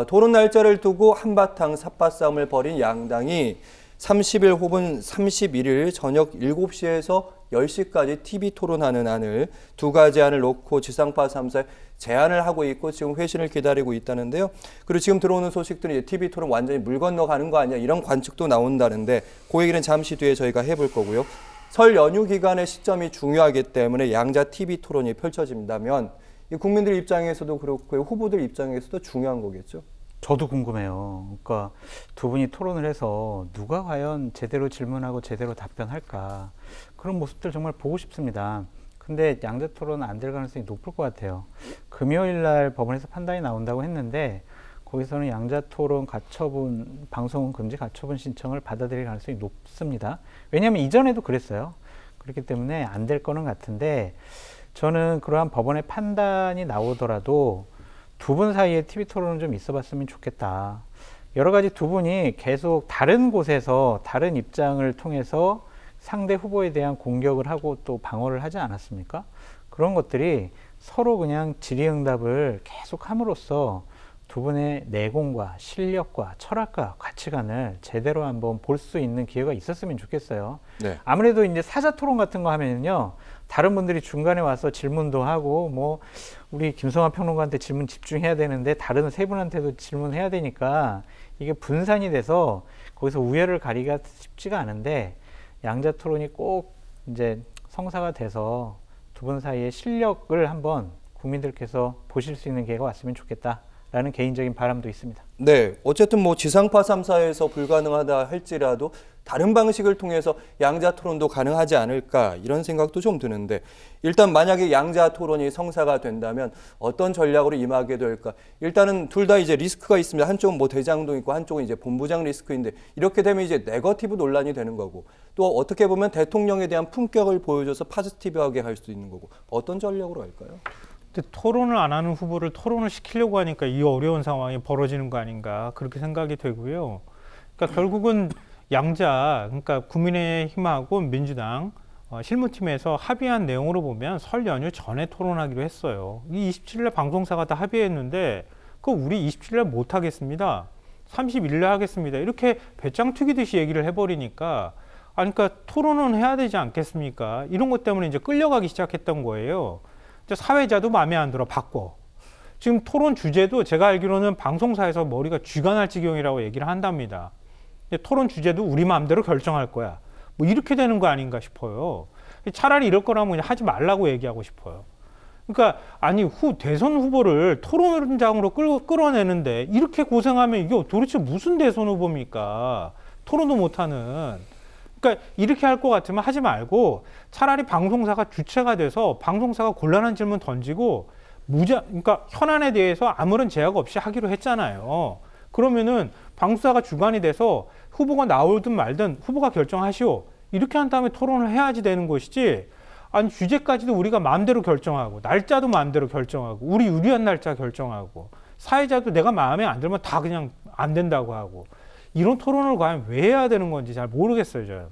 토론 날짜를 두고 한바탕 삿바싸움을 벌인 양당이 30일 혹은 31일 저녁 7시에서 10시까지 TV 토론하는 안을 두 가지 안을 놓고 지상파 3사에 제안을 하고 있고 지금 회신을 기다리고 있다는데요. 그리고 지금 들어오는 소식들은 TV 토론 완전히 물 건너가는 거 아니야 이런 관측도 나온다는데 그 얘기는 잠시 뒤에 저희가 해볼 거고요. 설 연휴 기간의 시점이 중요하기 때문에 양자 TV 토론이 펼쳐진다면 국민들 입장에서도 그렇고 후보들 입장에서도 중요한 거겠죠. 저도 궁금해요. 그러니까 두 분이 토론을 해서 누가 과연 제대로 질문하고 제대로 답변할까 그런 모습들 정말 보고 싶습니다. 근데 양자 토론 안 될 가능성이 높을 것 같아요. 금요일 날 법원에서 판단이 나온다고 했는데 거기서는 양자 토론 가처분, 방송 금지 가처분 신청을 받아들일 가능성이 높습니다. 왜냐하면 이전에도 그랬어요. 그렇기 때문에 안 될 거는 같은데 저는 그러한 법원의 판단이 나오더라도 두 분 사이에 TV 토론은 좀 있어 봤으면 좋겠다. 여러 가지 두 분이 계속 다른 곳에서 다른 입장을 통해서 상대 후보에 대한 공격을 하고 또 방어를 하지 않았습니까? 그런 것들이 서로 그냥 질의응답을 계속 함으로써 두 분의 내공과 실력과 철학과 가치관을 제대로 한번 볼 수 있는 기회가 있었으면 좋겠어요. 네. 아무래도 이제 사자토론 같은 거 하면요. 다른 분들이 중간에 와서 질문도 하고 뭐 우리 김성환 평론가한테 질문 집중해야 되는데 다른 세 분한테도 질문해야 되니까 이게 분산이 돼서 거기서 우열을 가리기가 쉽지가 않은데 양자 토론이 꼭 이제 성사가 돼서 두 분 사이의 실력을 한번 국민들께서 보실 수 있는 기회가 왔으면 좋겠다라는 개인적인 바람도 있습니다. 네, 어쨌든 뭐 지상파 3사에서 불가능하다 할지라도 다른 방식을 통해서 양자 토론도 가능하지 않을까 이런 생각도 좀 드는데 일단 만약에 양자 토론이 성사가 된다면 어떤 전략으로 임하게 될까? 일단은 둘 다 이제 리스크가 있습니다. 한쪽은 뭐 대장동 있고 한쪽은 이제 본부장 리스크인데 이렇게 되면 이제 네거티브 논란이 되는 거고 또 어떻게 보면 대통령에 대한 품격을 보여줘서 파지티브하게 할 수도 있는 거고 어떤 전략으로 할까요? 근데 토론을 안 하는 후보를 토론을 시키려고 하니까 이 어려운 상황이 벌어지는 거 아닌가 그렇게 생각이 되고요. 그러니까 결국은 양자, 그러니까 국민의힘하고 민주당 실무팀에서 합의한 내용으로 보면 설 연휴 전에 토론하기로 했어요. 이 27일에 방송사가 다 합의했는데 그거 우리 27일에 못 하겠습니다. 31일에 하겠습니다. 이렇게 배짱 튀기듯이 얘기를 해버리니까 아니, 그러니까 토론은 해야 되지 않겠습니까? 이런 것 때문에 이제 끌려가기 시작했던 거예요. 사회자도 마음에 안 들어 바꿔. 지금 토론 주제도 제가 알기로는 방송사에서 머리가 쥐가 날 지경이라고 얘기를 한답니다. 토론 주제도 우리 마음대로 결정할 거야. 뭐 이렇게 되는 거 아닌가 싶어요. 차라리 이럴 거라면 그냥 하지 말라고 얘기하고 싶어요. 그러니까 아니 대선 후보를 토론장으로 끌어내는데 이렇게 고생하면 이게 도대체 무슨 대선 후보입니까? 토론도 못하는. 그러니까 이렇게 할 것 같으면 하지 말고 차라리 방송사가 주체가 돼서 방송사가 곤란한 질문 던지고 그러니까 현안에 대해서 아무런 제약 없이 하기로 했잖아요. 그러면은 방송사가 주관이 돼서 후보가 나오든 말든 후보가 결정하시오. 이렇게 한 다음에 토론을 해야지 되는 것이지. 아니 주제까지도 우리가 마음대로 결정하고 날짜도 마음대로 결정하고 우리 유리한 날짜 결정하고 사회자도 내가 마음에 안 들면 다 그냥 안 된다고 하고 이런 토론을 과연 왜 해야 되는 건지 잘 모르겠어요, 저는.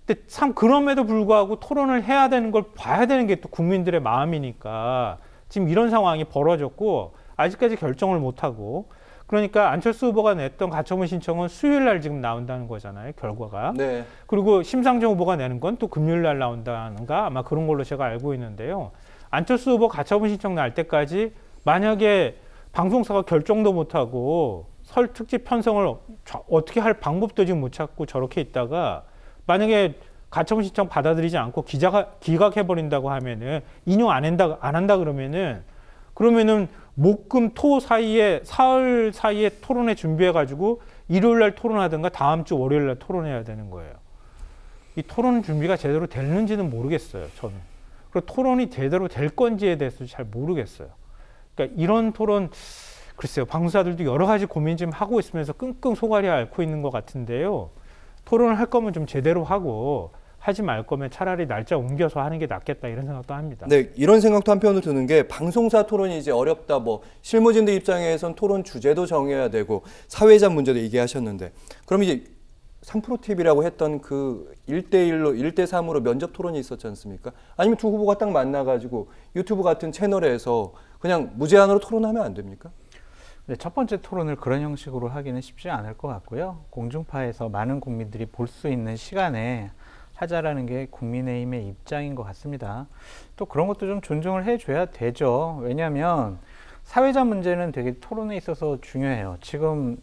근데 참 그럼에도 불구하고 토론을 해야 되는 걸 봐야 되는 게 또 국민들의 마음이니까 지금 이런 상황이 벌어졌고 아직까지 결정을 못하고 그러니까 안철수 후보가 냈던 가처분 신청은 수요일 날 지금 나온다는 거잖아요, 결과가. 네. 그리고 심상정 후보가 내는 건 또 금요일 날 나온다는가 아마 그런 걸로 제가 알고 있는데요. 안철수 후보 가처분 신청 날 때까지 만약에 방송사가 결정도 못하고 설 특집 편성을 어떻게 할 방법도 지금 못 찾고 저렇게 있다가 만약에 가처분 신청 받아들이지 않고 기각해버린다고 하면은 인용 안 한다 그러면은 목, 금, 토 사이에 사흘 사이에 토론회 준비해가지고 일요일 날 토론하든가 다음 주 월요일 날 토론해야 되는 거예요. 이 토론 준비가 제대로 됐는지는 모르겠어요, 저는. 그리고 토론이 제대로 될 건지에 대해서도 잘 모르겠어요. 그러니까 이런 토론 글쎄요, 방송사들도 여러 가지 고민 좀 하고 있으면서 끙끙 소갈이 앓고 있는 것 같은데요. 토론을 할 거면 좀 제대로 하고 하지 말 거면 차라리 날짜 옮겨서 하는 게 낫겠다 이런 생각도 합니다. 네, 이런 생각도 한편으로 드는 게 방송사 토론이 이제 어렵다. 뭐 실무진들 입장에선 토론 주제도 정해야 되고 사회자 문제도 얘기하셨는데 그럼 이제 3프로TV라고 했던 그 1대1로 1대3으로 면접 토론이 있었지 않습니까? 아니면 두 후보가 딱 만나가지고 유튜브 같은 채널에서 그냥 무제한으로 토론하면 안 됩니까? 근데 첫 번째 토론을 그런 형식으로 하기는 쉽지 않을 것 같고요. 공중파에서 많은 국민들이 볼 수 있는 시간에 하자라는 게 국민의힘의 입장인 것 같습니다. 또 그런 것도 좀 존중을 해줘야 되죠. 왜냐하면 사회자 문제는 되게 토론에 있어서 중요해요. 지금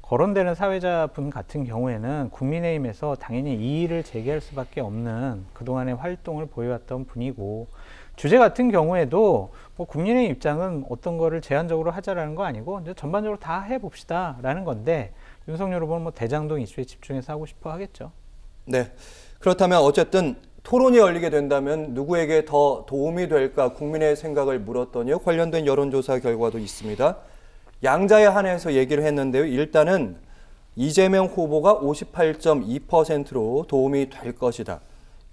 거론되는 사회자분 같은 경우에는 국민의힘에서 당연히 이의를 제기할 수밖에 없는 그동안의 활동을 보여왔던 분이고, 주제 같은 경우에도 뭐 국민의 입장은 어떤 거를 제한적으로 하자라는 거 아니고 이제 전반적으로 다 해봅시다 라는 건데, 윤석열 후보는 뭐 대장동 이슈에 집중해서 하고 싶어 하겠죠. 네. 그렇다면 어쨌든 토론이 열리게 된다면 누구에게 더 도움이 될까 국민의 생각을 물었더니요, 관련된 여론조사 결과도 있습니다. 양자에 한해서 얘기를 했는데요. 일단은 이재명 후보가 58.2%로 도움이 될 것이다.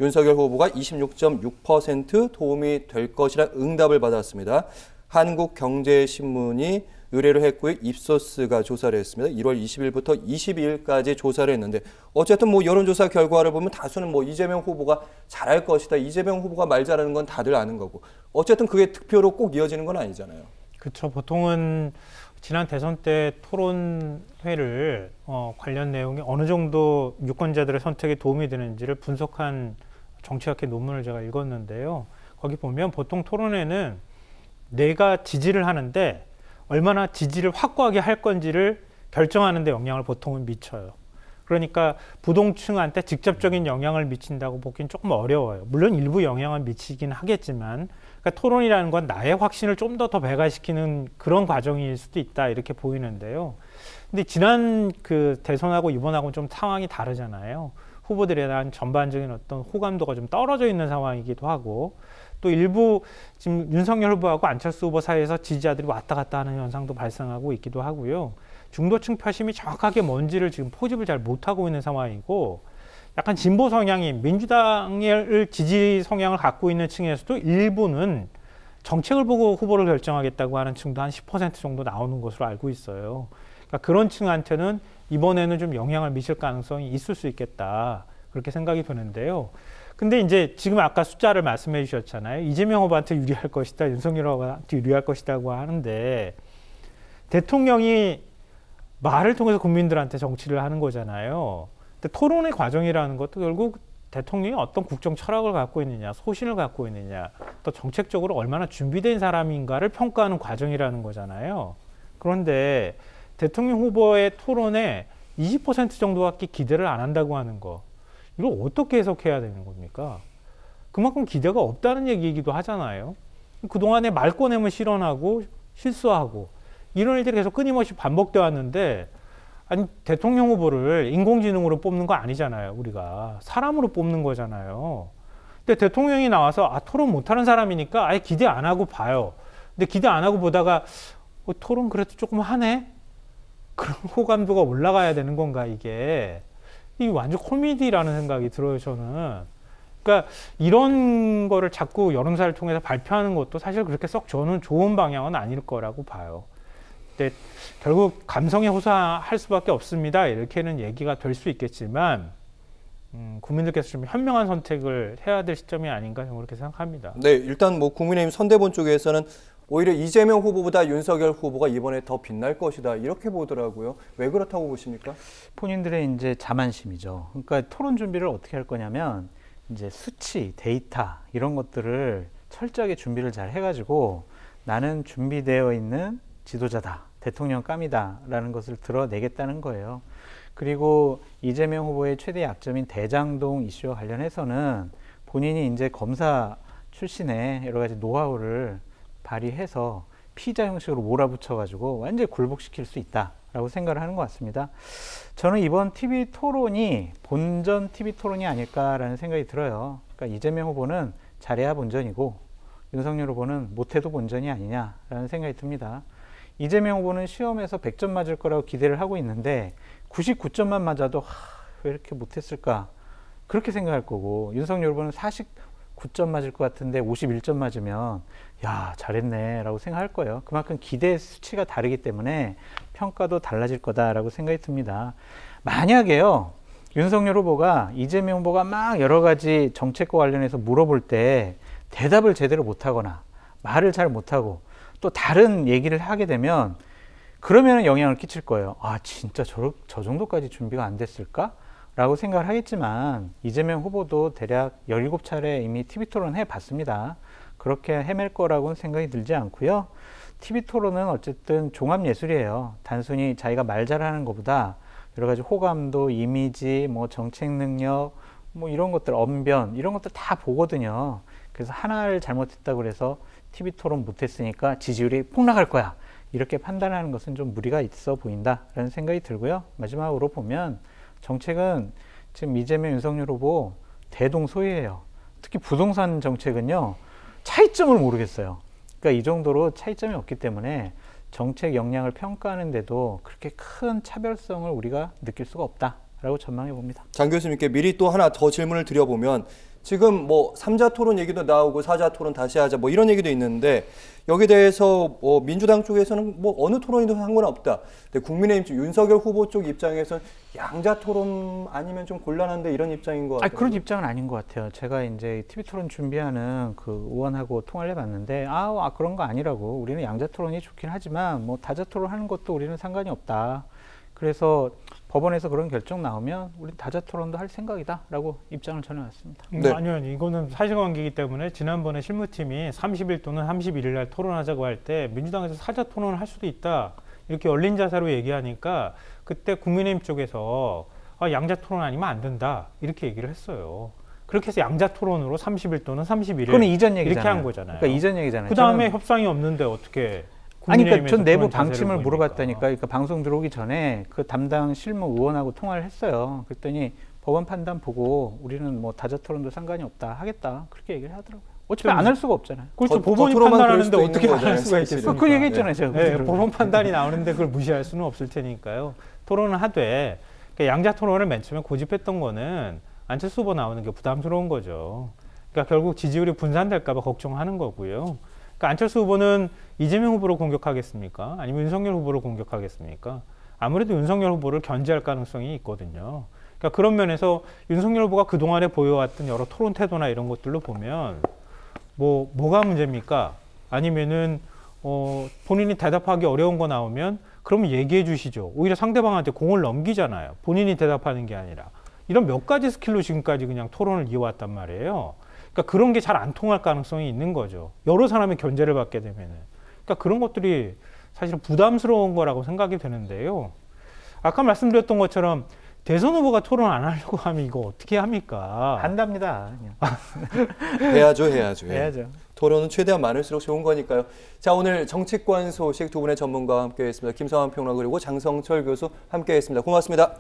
윤석열 후보가 26.6% 도움이 될 것이라 응답을 받았습니다. 한국경제신문이 의뢰를 했고요. 입소스가 조사를 했습니다. 1월 20일부터 22일까지 조사를 했는데, 어쨌든 뭐 여론조사 결과를 보면 다수는 뭐 이재명 후보가 잘할 것이다. 이재명 후보가 말 잘하는 건 다들 아는 거고. 어쨌든 그게 득표로 꼭 이어지는 건 아니잖아요. 그렇죠. 보통은 지난 대선 때 토론회를 관련 내용이 어느 정도 유권자들의 선택에 도움이 되는지를 분석한 정치학회 논문을 제가 읽었는데요. 거기 보면 보통 토론회는 내가 지지를 하는데 얼마나 지지를 확고하게 할 건지를 결정하는 데 영향을 보통은 미쳐요. 그러니까 부동층한테 직접적인 영향을 미친다고 보기엔 조금 어려워요. 물론 일부 영향을 미치긴 하겠지만, 그러니까 토론이라는 건 나의 확신을 좀 더 배가시키는 그런 과정일 수도 있다, 이렇게 보이는데요. 근데 지난 그 대선하고 이번하고는 좀 상황이 다르잖아요. 후보들에 대한 전반적인 어떤 호감도가 좀 떨어져 있는 상황이기도 하고, 또 일부 지금 윤석열 후보하고 안철수 후보 사이에서 지지자들이 왔다 갔다 하는 현상도 발생하고 있기도 하고요. 중도층 표심이 정확하게 뭔지를 지금 포집을 잘 못하고 있는 상황이고, 약간 진보 성향이 민주당을 지지 성향을 갖고 있는 층에서도 일부는 정책을 보고 후보를 결정하겠다고 하는 층도 한 10% 정도 나오는 것으로 알고 있어요. 그러니까 그런 층한테는 이번에는 좀 영향을 미칠 가능성이 있을 수 있겠다, 그렇게 생각이 드는데요. 근데 이제 지금 아까 숫자를 말씀해 주셨잖아요. 이재명 후보한테 유리할 것이다, 윤석열 후보한테 유리할 것이다고 하는데, 대통령이 말을 통해서 국민들한테 정치를 하는 거잖아요. 근데 토론의 과정이라는 것도 결국 대통령이 어떤 국정 철학을 갖고 있느냐, 소신을 갖고 있느냐, 또 정책적으로 얼마나 준비된 사람인가를 평가하는 과정이라는 거잖아요. 그런데 대통령 후보의 토론에 20% 정도밖에 기대를 안 한다고 하는 거, 이걸 어떻게 해석해야 되는 겁니까? 그만큼 기대가 없다는 얘기이기도 하잖아요. 그동안에 말 꺼내면 실언하고 실수하고 이런 일들이 계속 끊임없이 반복되어 왔는데, 아니 대통령 후보를 인공지능으로 뽑는 거 아니잖아요. 우리가 사람으로 뽑는 거잖아요. 근데 대통령이 나와서 토론 못하는 사람이니까 아예 기대 안 하고 봐요. 근데 기대 안 하고 보다가 토론 그래도 조금 하네? 그런 호감도가 올라가야 되는 건가, 이게 완전 코미디라는 생각이 들어요, 저는. 그러니까 이런 거를 자꾸 여론조사를 통해서 발표하는 것도 사실 그렇게 썩 저는 좋은 방향은 아닐 거라고 봐요. 근데 결국 감성에 호소할 수밖에 없습니다, 이렇게는 얘기가 될 수 있겠지만, 국민들께서 좀 현명한 선택을 해야 될 시점이 아닌가, 저는 그렇게 생각합니다. 네, 일단 뭐 국민의힘 선대본 쪽에서는 오히려 이재명 후보보다 윤석열 후보가 이번에 더 빛날 것이다, 이렇게 보더라고요. 왜 그렇다고 보십니까? 본인들의 이제 자만심이죠. 그러니까 토론 준비를 어떻게 할 거냐면, 이제 수치, 데이터 이런 것들을 철저하게 준비를 잘 해가지고 나는 준비되어 있는 지도자다, 대통령감이다 라는 것을 드러내겠다는 거예요. 그리고 이재명 후보의 최대 약점인 대장동 이슈와 관련해서는 본인이 이제 검사 출신의 여러 가지 노하우를 발휘해서 피자 형식으로 몰아붙여가지고 완전히 굴복시킬 수 있다라고 생각을 하는 것 같습니다. 저는 이번 TV 토론이 본전 TV 토론이 아닐까라는 생각이 들어요. 그러니까 이재명 후보는 잘해야 본전이고 윤석열 후보는 못해도 본전이 아니냐라는 생각이 듭니다. 이재명 후보는 시험에서 100점 맞을 거라고 기대를 하고 있는데 99점만 맞아도 왜 이렇게 못했을까, 그렇게 생각할 거고, 윤석열 후보는 49점 맞을 것 같은데 51점 맞으면 야 잘했네 라고 생각할 거예요. 그만큼 기대 수치가 다르기 때문에 평가도 달라질 거다라고 생각이 듭니다. 만약에요, 윤석열 후보가 이재명 후보가 막 여러 가지 정책과 관련해서 물어볼 때 대답을 제대로 못하거나 말을 잘 못하고 또 다른 얘기를 하게 되면 그러면 영향을 끼칠 거예요. 아, 진짜 저 정도까지 준비가 안 됐을까? 라고 생각을 하겠지만 이재명 후보도 대략 17차례 이미 TV 토론 해봤습니다. 그렇게 헤맬 거라고는 생각이 들지 않고요. TV토론은 어쨌든 종합예술이에요. 단순히 자기가 말 잘하는 것보다 여러 가지 호감도, 이미지, 뭐 정책 능력, 뭐 이런 것들, 언변, 이런 것들 다 보거든요. 그래서 하나를 잘못했다고 그래서 TV토론 못했으니까 지지율이 폭락할 거야. 이렇게 판단하는 것은 좀 무리가 있어 보인다라는 생각이 들고요. 마지막으로 보면 정책은 지금 이재명, 윤석열 후보 대동소이해요. 특히 부동산 정책은요. 차이점을 모르겠어요. 그러니까 이 정도로 차이점이 없기 때문에 정책 역량을 평가하는데도 그렇게 큰 차별성을 우리가 느낄 수가 없다라고 전망해 봅니다. 장 교수님께 미리 또 하나 더 질문을 드려보면 지금 뭐 3자 토론 얘기도 나오고 4자 토론 다시 하자 뭐 이런 얘기도 있는데 여기에 대해서 뭐 민주당 쪽에서는 뭐 어느 토론이든 상관없다. 근데 국민의힘 쪽 윤석열 후보 쪽 입장에서는 양자 토론 아니면 좀 곤란한데 이런 입장인 것 같아요. 그런 입장은 아닌 것 같아요. 제가 이제 TV 토론 준비하는 그 의원하고 통화를 해봤는데 그런 거 아니라고. 우리는 양자 토론이 좋긴 하지만 뭐 다자 토론하는 것도 우리는 상관이 없다. 그래서 법원에서 그런 결정 나오면 우리는 다자 토론도 할 생각이다라고 입장을 전해왔습니다. 네. 아니요, 이거는 사실관계이기 때문에 지난번에 실무팀이 30일 또는 31일 날 토론하자고 할 때 민주당에서 사자 토론을 할 수도 있다 이렇게 열린 자세로 얘기하니까 그때 국민의힘 쪽에서 양자 토론 아니면 안 된다 이렇게 얘기를 했어요. 그렇게 해서 양자 토론으로 30일 또는 31일 그건 이전 얘기잖아요. 이렇게 한 거잖아요. 그러니까 이전 얘기잖아요. 그 다음에 협상이 없는데 어떻게? 그러니까 전 내부 방침을 보입니까? 물어봤다니까. 그러니까 방송 들어오기 전에 그 담당 실무 의원하고 통화를 했어요. 그랬더니 법원 판단 보고 우리는 뭐 다자 토론도 상관이 없다 하겠다 그렇게 얘기를 하더라고요. 어차피 안 할 수가 없잖아요. 그렇죠. 법원이 판단하는데 어떻게 안 할 수가 있겠습니까? 그 얘기했잖아요. 제가. 네, 법원 판단이 나오는데 그걸 무시할 수는 없을 테니까요. 토론을 하되 그러니까 양자 토론을 맨 처음에 고집했던 거는 안철수 후보 나오는 게 부담스러운 거죠. 그러니까 결국 지지율이 분산될까 봐 걱정하는 거고요. 그러니까 안철수 후보는 이재명 후보를 공격하겠습니까? 아니면 윤석열 후보를 공격하겠습니까? 아무래도 윤석열 후보를 견제할 가능성이 있거든요. 그러니까 그런 면에서 윤석열 후보가 그동안에 보여왔던 여러 토론 태도나 이런 것들로 보면 뭐가 문제입니까? 아니면은 본인이 대답하기 어려운 거 나오면 그러면 얘기해 주시죠. 오히려 상대방한테 공을 넘기잖아요. 본인이 대답하는 게 아니라. 이런 몇 가지 스킬로 지금까지 그냥 토론을 이어왔단 말이에요. 그러니까 그런 게 잘 안 통할 가능성이 있는 거죠. 여러 사람의 견제를 받게 되면은. 그러니까 그런 것들이 사실은 부담스러운 거라고 생각이 되는데요. 아까 말씀드렸던 것처럼 대선 후보가 토론 안 하려고 하면 이거 어떻게 합니까? 한답니다. 해야죠. 해야죠. 토론은 최대한 많을수록 좋은 거니까요. 자, 오늘 정치권 소식 두 분의 전문가와 함께했습니다. 김성환 평론가 그리고 장성철 교수 함께했습니다. 고맙습니다.